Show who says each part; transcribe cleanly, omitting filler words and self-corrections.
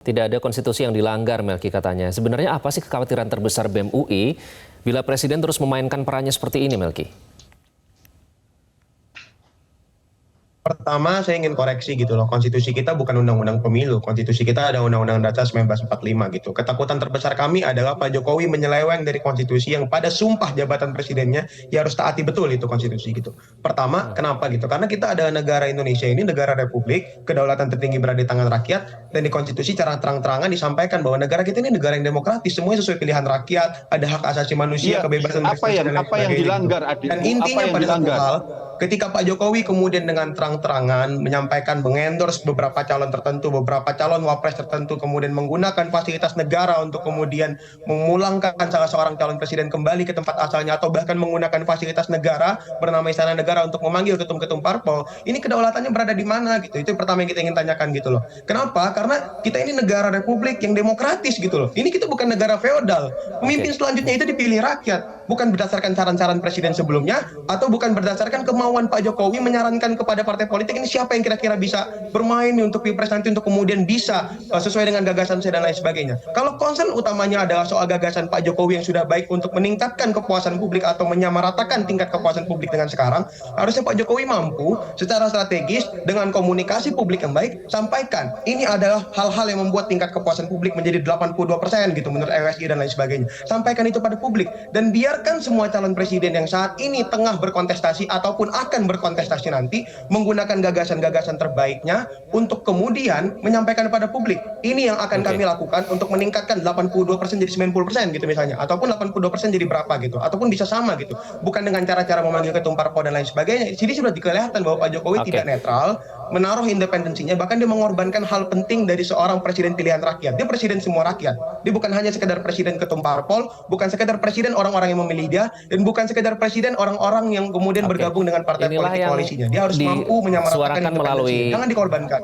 Speaker 1: Tidak ada konstitusi yang dilanggar, Melki katanya. Sebenarnya apa sih kekhawatiran terbesar BEM UI bila Presiden terus memainkan perannya seperti ini, Melki?
Speaker 2: Pertama, saya ingin koreksi gitu loh. Konstitusi kita bukan undang-undang pemilu. Konstitusi kita ada Undang-Undang Dasar 1945 gitu. Ketakutan terbesar kami adalah Pak Jokowi menyeleweng dari konstitusi yang pada sumpah jabatan presidennya ya harus taati betul itu konstitusi gitu. Pertama, kenapa gitu? Karena kita ada negara Indonesia ini negara republik, kedaulatan tertinggi berada di tangan rakyat, dan di konstitusi cara terang-terangan disampaikan bahwa negara kita ini negara yang demokratis, semuanya sesuai pilihan rakyat, ada hak asasi manusia, kebebasan berekspresi dan lain
Speaker 3: apa yang
Speaker 2: sebagainya
Speaker 3: dilanggar,
Speaker 2: gitu.
Speaker 3: Adit?
Speaker 2: Dan intinya
Speaker 3: Apa yang
Speaker 2: pada satu
Speaker 3: dilanggar?
Speaker 2: hal, ketika Pak Jokowi kemudian dengan terang-terangan menyampaikan mengendorse beberapa calon tertentu, beberapa calon wapres tertentu, kemudian menggunakan fasilitas negara untuk kemudian memulangkan salah seorang calon presiden kembali ke tempat asalnya, atau bahkan menggunakan fasilitas negara bernama Istana Negara untuk memanggil ketum-ketum parpol, ini kedaulatannya berada di mana gitu? Itu yang pertama yang kita ingin tanyakan gitu loh. Kenapa? Karena kita ini negara republik yang demokratis gitu loh. Ini kita bukan negara feodal. Pemimpin selanjutnya itu dipilih rakyat, bukan berdasarkan saran-saran presiden sebelumnya, atau bukan berdasarkan kemauan Pak Jokowi menyarankan kepada partai politik ini siapa yang kira-kira bisa bermain nih untuk pilpres nanti untuk kemudian bisa sesuai dengan gagasan saya dan lain sebagainya. Kalau concern utamanya adalah soal gagasan Pak Jokowi yang sudah baik untuk meningkatkan kepuasan publik atau menyamaratakan tingkat kepuasan publik dengan sekarang, harusnya Pak Jokowi mampu secara strategis dengan komunikasi publik yang baik sampaikan ini adalah hal-hal yang membuat tingkat kepuasan publik menjadi 82% gitu menurut LSI dan lain sebagainya. Sampaikan itu pada publik dan biarkan semua calon presiden yang saat ini tengah berkontestasi ataupun akan berkontestasi nanti menggunakan gagasan-gagasan terbaiknya untuk kemudian menyampaikan kepada publik. Ini yang akan kami lakukan untuk meningkatkan 82% jadi 90% gitu misalnya, ataupun 82% jadi berapa gitu, ataupun bisa sama gitu. Bukan dengan cara-cara memanggil ketum parpol dan lain sebagainya. Jadi sudah kelihatan bahwa Pak Jokowi tidak netral, menaruh independensinya, bahkan dia mengorbankan hal penting dari seorang presiden pilihan rakyat. Dia presiden semua rakyat. Dia bukan hanya sekedar presiden ketum parpol, bukan sekedar presiden orang-orang yang memilih dia, dan bukan sekedar presiden orang-orang yang kemudian bergabung dengan partai politik koalisinya. Dia harus mampu menyamaratakan independensinya. Jangan dikorbankan.